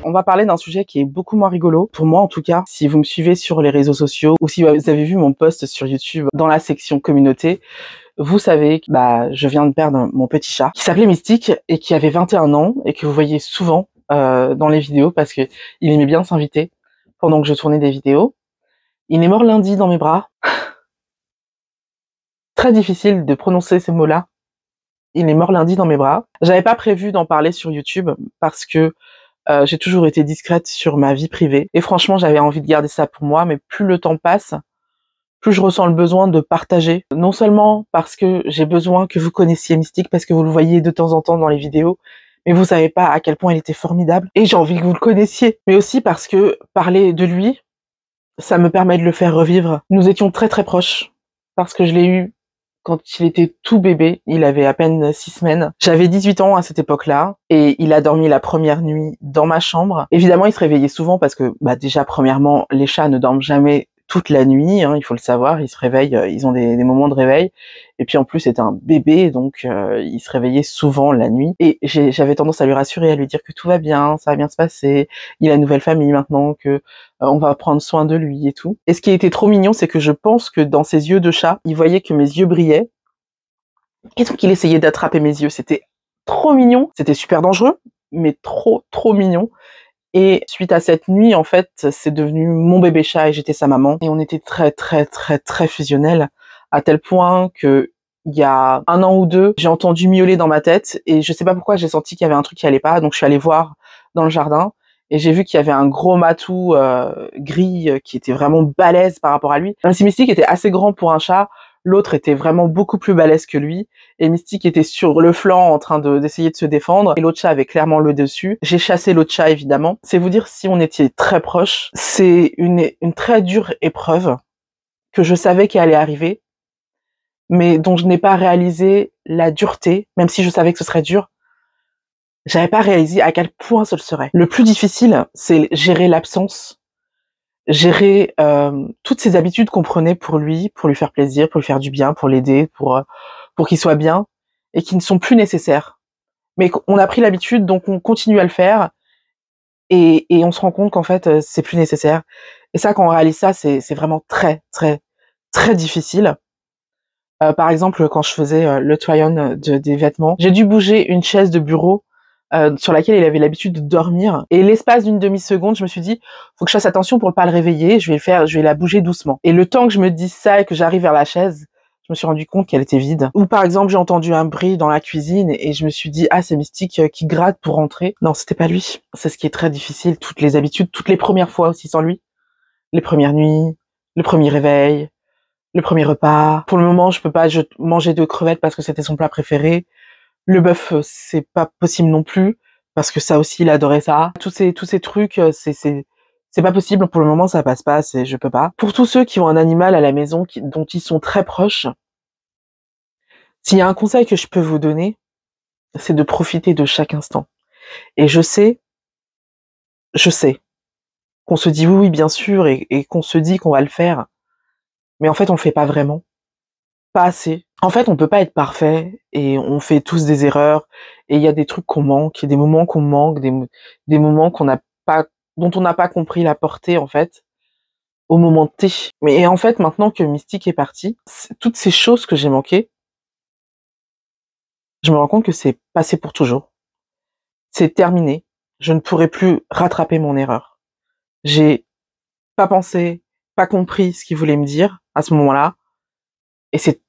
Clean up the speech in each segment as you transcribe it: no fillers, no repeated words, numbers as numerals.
on va parler d'un sujet qui est beaucoup moins rigolo, pour moi en tout cas. Si vous me suivez sur les réseaux sociaux ou si vous avez vu mon post sur YouTube dans la section communauté, vous savez que je viens de perdre mon petit chat qui s'appelait Mystique et qui avait 21 ans et que vous voyez souvent dans les vidéos parce que il aimait bien s'inviter pendant que je tournais des vidéos. Il est mort lundi dans mes bras. Très difficile de prononcer ces mots-là. Il est mort lundi dans mes bras. J'avais pas prévu d'en parler sur YouTube parce que j'ai toujours été discrète sur ma vie privée. Et franchement, j'avais envie de garder ça pour moi, mais plus le temps passe, plus je ressens le besoin de partager. Non seulement parce que j'ai besoin que vous connaissiez Mystique, parce que vous le voyez de temps en temps dans les vidéos, mais vous savez pas à quel point il était formidable. Et j'ai envie que vous le connaissiez. Mais aussi parce que parler de lui, ça me permet de le faire revivre. Nous étions très très proches, parce que je l'ai eu quand il était tout bébé, il avait à peine 6 semaines. J'avais 18 ans à cette époque-là, et il a dormi la première nuit dans ma chambre. Évidemment, il se réveillait souvent parce que, déjà, premièrement, les chats ne dorment jamais toute la nuit, hein, il faut le savoir, ils se réveillent, ils ont des moments de réveil, et puis en plus c'est un bébé, donc il se réveillait souvent la nuit, et j'avais tendance à lui rassurer, à lui dire que tout va bien, ça va bien se passer, il a une nouvelle famille maintenant, que on va prendre soin de lui et tout. Et ce qui était trop mignon, c'est que je pense que dans ses yeux de chat, il voyait que mes yeux brillaient, et donc il essayait d'attraper mes yeux, c'était trop mignon, c'était super dangereux, mais trop mignon. Et suite à cette nuit, en fait, c'est devenu mon bébé chat et j'étais sa maman. Et on était très fusionnels, à tel point que il y a 1 an ou 2, j'ai entendu miauler dans ma tête et je sais pas pourquoi j'ai senti qu'il y avait un truc qui allait pas. Donc je suis allée voir dans le jardin et j'ai vu qu'il y avait un gros matou gris qui était vraiment balèze par rapport à lui. Même si Mystique était assez grand pour un chat, l'autre était vraiment beaucoup plus balèze que lui. Et Mystique était sur le flanc en train d'essayer de se défendre. Et l'autre chat avait clairement le dessus. J'ai chassé l'autre chat, évidemment. C'est vous dire si on était très proches. C'est une très dure épreuve que je savais qu'elle allait arriver, mais dont je n'ai pas réalisé la dureté, même si je savais que ce serait dur. J'avais pas réalisé à quel point ce le serait. Le plus difficile, c'est gérer l'absence, gérer toutes ces habitudes qu'on prenait pour lui faire plaisir, pour lui faire du bien, pour l'aider, pour qu'il soit bien, et qui ne sont plus nécessaires. Mais on a pris l'habitude, donc on continue à le faire, et on se rend compte qu'en fait, c'est plus nécessaire. Et ça, quand on réalise ça, c'est vraiment très difficile. Par exemple, quand je faisais le try-on des vêtements, j'ai dû bouger une chaise de bureau sur laquelle il avait l'habitude de dormir. Et l'espace d'une demi-seconde, je me suis dit, faut que je fasse attention pour ne pas le réveiller, je vais la bouger doucement. Et le temps que je me dise ça et que j'arrive vers la chaise, je me suis rendu compte qu'elle était vide. Ou par exemple, j'ai entendu un bruit dans la cuisine et je me suis dit, ah, c'est Mystique qui gratte pour rentrer. Non, c'était pas lui. C'est ce qui est très difficile, toutes les habitudes, toutes les premières fois aussi sans lui. Les premières nuits, le premier réveil, le premier repas. Pour le moment, je peux pas manger de crevettes parce que c'était son plat préféré. Le bœuf, c'est pas possible non plus, parce que ça aussi, il adorait ça. Tous ces trucs, c'est pas possible. Pour le moment, ça passe pas, je peux pas. Pour tous ceux qui ont un animal à la maison, dont ils sont très proches, s'il y a un conseil que je peux vous donner, c'est de profiter de chaque instant. Et je sais qu'on se dit oui, bien sûr, et qu'on se dit qu'on va le faire, mais en fait, on le fait pas vraiment. Pas assez. En fait, on peut pas être parfait et on fait tous des erreurs et il y a des trucs qu'on manque, il y a des moments qu'on manque, des moments dont on n'a pas compris la portée en fait au moment T. Mais en fait, maintenant que Mystique est parti, toutes ces choses que j'ai manquées, je me rends compte que c'est passé pour toujours. C'est terminé. Je ne pourrai plus rattraper mon erreur. J'ai pas pensé, pas compris ce qu'il voulait me dire à ce moment-là et c'est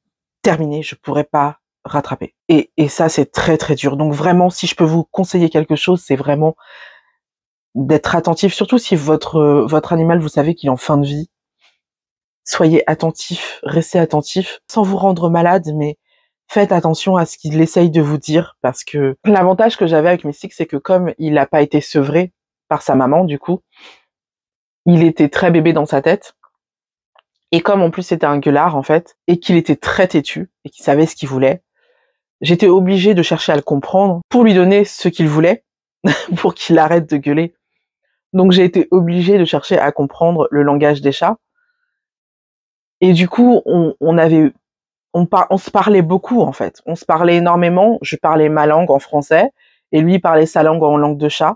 terminé, je pourrais pas rattraper. Et ça, c'est très dur. Donc vraiment, si je peux vous conseiller quelque chose, c'est vraiment d'être attentif, surtout si votre animal, vous savez qu'il est en fin de vie. Soyez attentif, restez attentif, sans vous rendre malade, mais faites attention à ce qu'il essaye de vous dire, parce que l'avantage que j'avais avec Mystique, c'est que comme il n'a pas été sevré par sa maman, du coup, il était très bébé dans sa tête. Et comme en plus c'était un gueulard en fait, et qu'il était très têtu, et qu'il savait ce qu'il voulait, j'étais obligée de chercher à le comprendre pour lui donner ce qu'il voulait, pour qu'il arrête de gueuler. Donc j'ai été obligée de chercher à comprendre le langage des chats. Et du coup, on se parlait beaucoup en fait. On se parlait énormément. Je parlais ma langue en français, et lui parlait sa langue en langue de chat.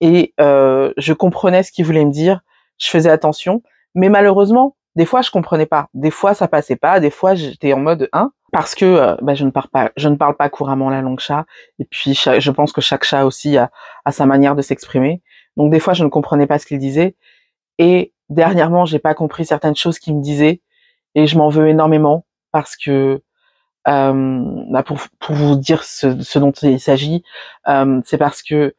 et je comprenais ce qu'il voulait me dire, je faisais attention, mais malheureusement, des fois je comprenais pas, des fois ça passait pas, des fois j'étais en mode hein, parce que je ne parle pas couramment la langue chat, et puis je pense que chaque chat aussi a sa manière de s'exprimer, donc des fois je ne comprenais pas ce qu'il disait, et dernièrement j'ai pas compris certaines choses qu'il me disait, et je m'en veux énormément parce que pour vous dire ce dont il s'agit, c'est parce que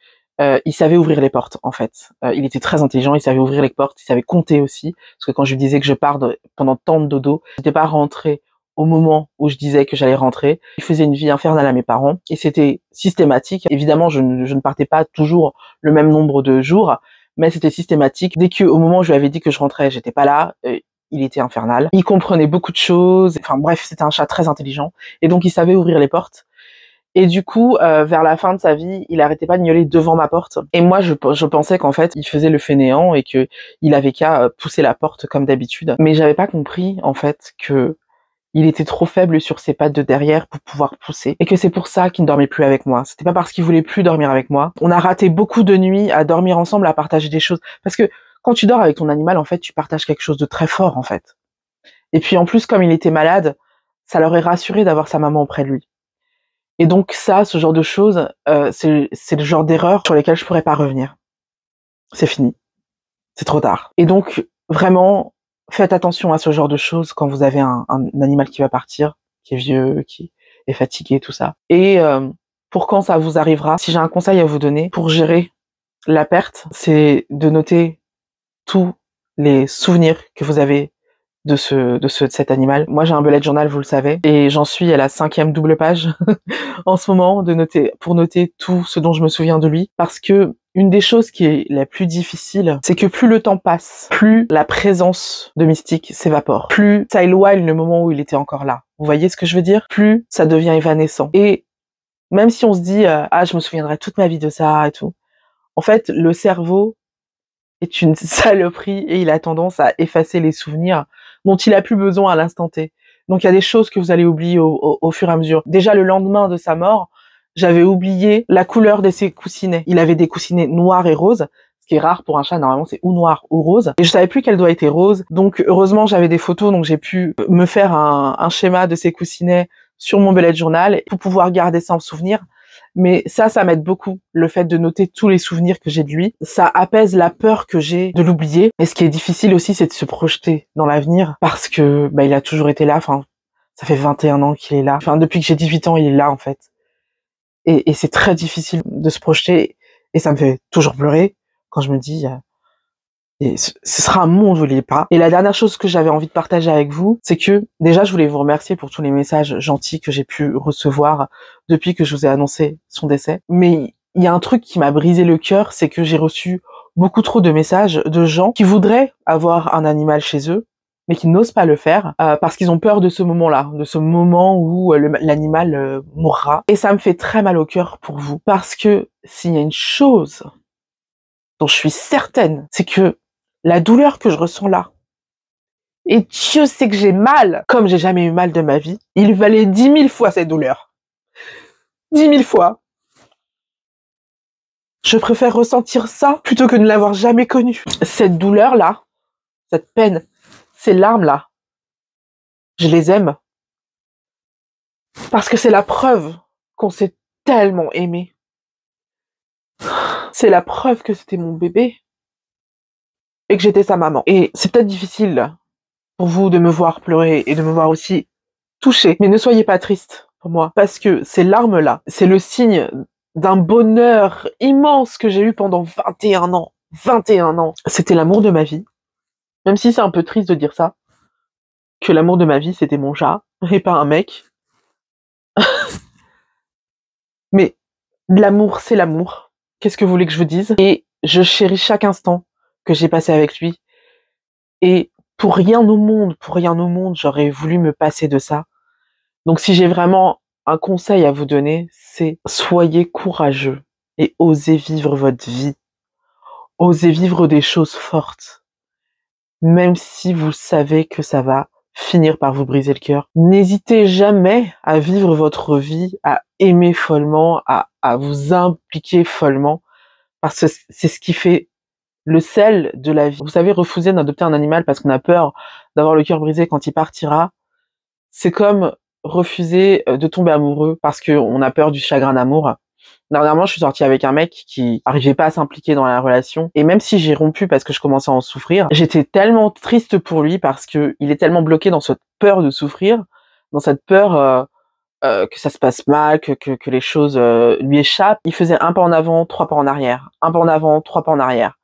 il savait ouvrir les portes en fait. Il était très intelligent, il savait ouvrir les portes, il savait compter aussi. Parce que quand je lui disais que je pars pendant tant de dodo, j'étais pas rentrée au moment où je disais que j'allais rentrer. Il faisait une vie infernale à mes parents et c'était systématique. Évidemment, je ne partais pas toujours le même nombre de jours, mais c'était systématique. Dès que au moment où je lui avais dit que je rentrais, j'étais pas là. Il était infernal. Il comprenait beaucoup de choses. Enfin bref, c'était un chat très intelligent. Et donc il savait ouvrir les portes. Et du coup, vers la fin de sa vie, il arrêtait pas de miauler devant ma porte. Et moi, je pensais qu'en fait, il faisait le fainéant et que il avait qu'à pousser la porte comme d'habitude. Mais j'avais pas compris, en fait, que il était trop faible sur ses pattes de derrière pour pouvoir pousser. Et que c'est pour ça qu'il ne dormait plus avec moi. C'était pas parce qu'il voulait plus dormir avec moi. On a raté beaucoup de nuits à dormir ensemble, à partager des choses. Parce que quand tu dors avec ton animal, en fait, tu partages quelque chose de très fort, en fait. Et puis en plus, comme il était malade, ça l'aurait rassuré d'avoir sa maman auprès de lui. Et donc ça, ce genre de choses, c'est le genre d'erreur sur lesquelles je pourrais pas revenir. C'est fini. C'est trop tard. Et donc, vraiment, faites attention à ce genre de choses quand vous avez un animal qui va partir, qui est vieux, qui est fatigué, tout ça. Et pour quand ça vous arrivera, si j'ai un conseil à vous donner pour gérer la perte, c'est de noter tous les souvenirs que vous avez de cet animal. Moi, j'ai un bullet journal, vous le savez, et j'en suis à la 5e double page en ce moment pour noter tout ce dont je me souviens de lui, parce que une des choses qui est la plus difficile, c'est que plus le temps passe, plus la présence de Mystique s'évapore, plus ça éloigne le moment où il était encore là. Vous voyez ce que je veux dire? Plus ça devient évanescent. Et même si on se dit ah, je me souviendrai toute ma vie de ça et tout, en fait, le cerveau est une saloperie et il a tendance à effacer les souvenirs dont il a plus besoin à l'instant T. Donc il y a des choses que vous allez oublier au fur et à mesure. Déjà le lendemain de sa mort, j'avais oublié la couleur de ses coussinets. Il avait des coussinets noirs et roses, ce qui est rare pour un chat, normalement c'est ou noir ou rose. Et je savais plus quelle doit être rose. Donc heureusement j'avais des photos, donc j'ai pu me faire un schéma de ses coussinets sur mon bullet journal pour pouvoir garder ça en souvenir. Mais ça m'aide beaucoup, le fait de noter tous les souvenirs que j'ai de lui. Ça apaise la peur que j'ai de l'oublier. Et ce qui est difficile aussi, c'est de se projeter dans l'avenir, parce que il a toujours été là. Enfin, ça fait 21 ans qu'il est là. Enfin, depuis que j'ai 18 ans, il est là, en fait. Et c'est très difficile de se projeter. Et ça me fait toujours pleurer quand je me dis... Et ce sera un monde où il est pas. Et la dernière chose que j'avais envie de partager avec vous, c'est que déjà je voulais vous remercier pour tous les messages gentils que j'ai pu recevoir depuis que je vous ai annoncé son décès. Mais il y a un truc qui m'a brisé le cœur, c'est que j'ai reçu beaucoup trop de messages de gens qui voudraient avoir un animal chez eux, mais qui n'osent pas le faire parce qu'ils ont peur de ce moment-là, de ce moment où l'animal mourra. Et ça me fait très mal au cœur pour vous, parce que s'il y a une chose dont je suis certaine, c'est que la douleur que je ressens là, et Dieu sait que j'ai mal, comme j'ai jamais eu mal de ma vie, il valait 10 000 fois cette douleur. 10 000 fois. Je préfère ressentir ça plutôt que de ne l'avoir jamais connu. Cette douleur-là, cette peine, ces larmes-là, je les aime. Parce que c'est la preuve qu'on s'est tellement aimé. C'est la preuve que c'était mon bébé et que j'étais sa maman. Et c'est peut-être difficile pour vous de me voir pleurer et de me voir aussi touchée, mais ne soyez pas triste pour moi, parce que ces larmes-là, c'est le signe d'un bonheur immense que j'ai eu pendant 21 ans. 21 ans. C'était l'amour de ma vie. Même si c'est un peu triste de dire ça, que l'amour de ma vie, c'était mon chat, et pas un mec. Mais l'amour, c'est l'amour. Qu'est-ce que vous voulez que je vous dise? Et je chéris chaque instant que j'ai passé avec lui. Et pour rien au monde, j'aurais voulu me passer de ça. Donc si j'ai vraiment un conseil à vous donner, c'est soyez courageux et osez vivre votre vie. Osez vivre des choses fortes. Même si vous savez que ça va finir par vous briser le cœur. N'hésitez jamais à vivre votre vie, à aimer follement, à vous impliquer follement. Parce que c'est ce qui fait le sel de la vie. Vous savez, refuser d'adopter un animal parce qu'on a peur d'avoir le cœur brisé quand il partira, c'est comme refuser de tomber amoureux parce qu'on a peur du chagrin d'amour. Dernièrement, je suis sortie avec un mec qui arrivait pas à s'impliquer dans la relation. Et même si j'ai rompu parce que je commençais à en souffrir, j'étais tellement triste pour lui parce que il est tellement bloqué dans cette peur de souffrir, dans cette peur que ça se passe mal, que les choses lui échappent. Il faisait un pas en avant, 3 pas en arrière. Un pas en avant, 3 pas en arrière.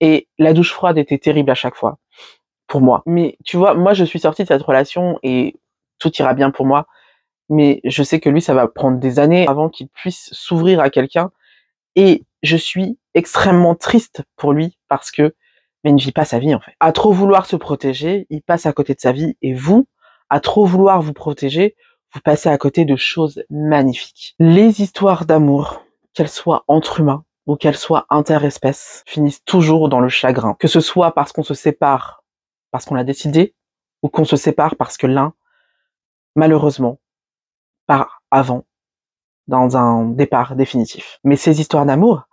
Et la douche froide était terrible à chaque fois, pour moi. Mais tu vois, moi je suis sortie de cette relation et tout ira bien pour moi. Mais je sais que lui, ça va prendre des années avant qu'il puisse s'ouvrir à quelqu'un. Et je suis extrêmement triste pour lui parce que il ne vit pas sa vie en fait. À trop vouloir se protéger, il passe à côté de sa vie. Et vous, à trop vouloir vous protéger, vous passez à côté de choses magnifiques. Les histoires d'amour, qu'elles soient entre humains ou qu'elles soient interespèces, finissent toujours dans le chagrin. Que ce soit parce qu'on se sépare parce qu'on l'a décidé, ou qu'on se sépare parce que l'un, malheureusement, part avant, dans un départ définitif. Mais ces histoires d'amour,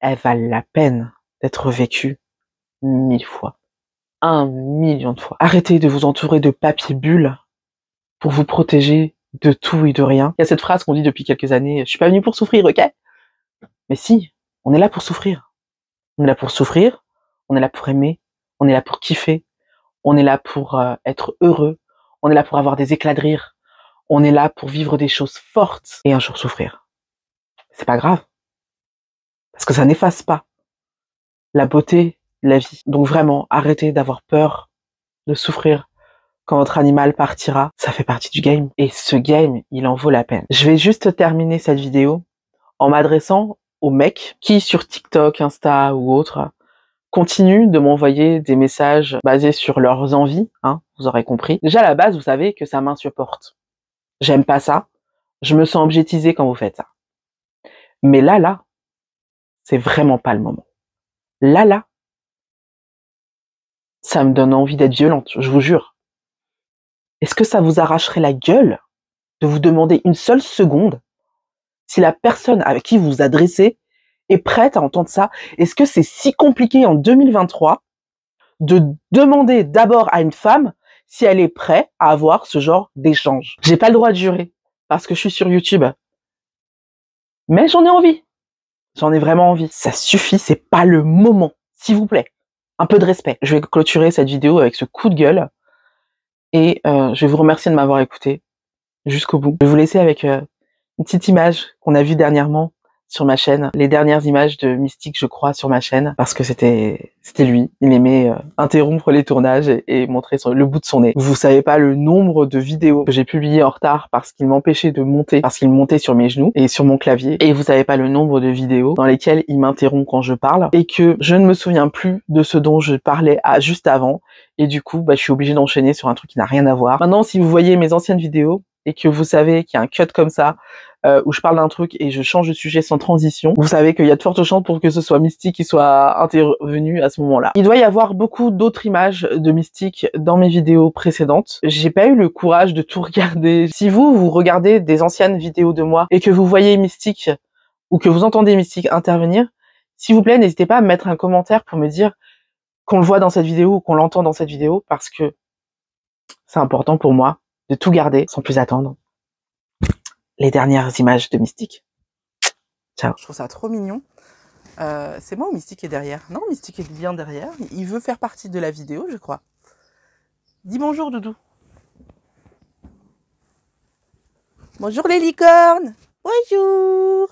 elles valent la peine d'être vécues 1000 fois. 1 million de fois. Arrêtez de vous entourer de papier bulle pour vous protéger de tout et de rien. Il y a cette phrase qu'on dit depuis quelques années, je suis pas venu pour souffrir, ok? Mais si, on est là pour souffrir. On est là pour souffrir, on est là pour aimer, on est là pour kiffer, on est là pour être heureux, on est là pour avoir des éclats de rire, on est là pour vivre des choses fortes et un jour souffrir. C'est pas grave. Parce que ça n'efface pas la beauté de la vie. Donc vraiment, arrêtez d'avoir peur de souffrir quand votre animal partira. Ça fait partie du game. Et ce game, il en vaut la peine. Je vais juste terminer cette vidéo en m'adressant aux mecs qui, sur TikTok, Insta ou autre, continuent de m'envoyer des messages basés sur leurs envies, hein, vous aurez compris. Déjà, à la base, vous savez que ça m'insupporte. J'aime pas ça. Je me sens objetisée quand vous faites ça. Mais là, c'est vraiment pas le moment. Là, ça me donne envie d'être violente, je vous jure. Est-ce que ça vous arracherait la gueule de vous demander une seule seconde si la personne avec qui vous vous adressez est prête à entendre ça? Est-ce que c'est si compliqué en 2023 de demander d'abord à une femme si elle est prête à avoir ce genre d'échange? J'ai pas le droit de jurer parce que je suis sur YouTube. Mais j'en ai envie. J'en ai vraiment envie. Ça suffit, c'est pas le moment. S'il vous plaît. Un peu de respect. Je vais clôturer cette vidéo avec ce coup de gueule. Et je vais vous remercier de m'avoir écouté jusqu'au bout. Je vais vous laisser avec une petite image qu'on a vue dernièrement sur ma chaîne. Les dernières images de Mystique, je crois, sur ma chaîne. Parce que c'était lui. Il aimait interrompre les tournages et montrer le bout de son nez. Vous savez pas le nombre de vidéos que j'ai publiées en retard parce qu'il m'empêchait de monter, parce qu'il montait sur mes genoux et sur mon clavier. Et vous savez pas le nombre de vidéos dans lesquelles il m'interrompt quand je parle et que je ne me souviens plus de ce dont je parlais juste avant. Et du coup, je suis obligée d'enchaîner sur un truc qui n'a rien à voir. Maintenant, si vous voyez mes anciennes vidéos et que vous savez qu'il y a un cut comme ça, où je parle d'un truc et je change de sujet sans transition, vous savez qu'il y a de fortes chances pour que ce soit Mystique qui soit intervenu à ce moment-là. Il doit y avoir beaucoup d'autres images de Mystique dans mes vidéos précédentes. J'ai pas eu le courage de tout regarder. Si vous regardez des anciennes vidéos de moi et que vous voyez Mystique ou que vous entendez Mystique intervenir, s'il vous plaît, n'hésitez pas à me mettre un commentaire pour me dire qu'on le voit dans cette vidéo ou qu'on l'entend dans cette vidéo parce que c'est important pour moi de tout garder sans plus attendre. Les dernières images de Mystique. Ciao. Je trouve ça trop mignon. C'est moi ou Mystique est derrière? Non, Mystique est bien derrière. Il veut faire partie de la vidéo, je crois. Dis bonjour, Doudou. Bonjour les licornes. Bonjour.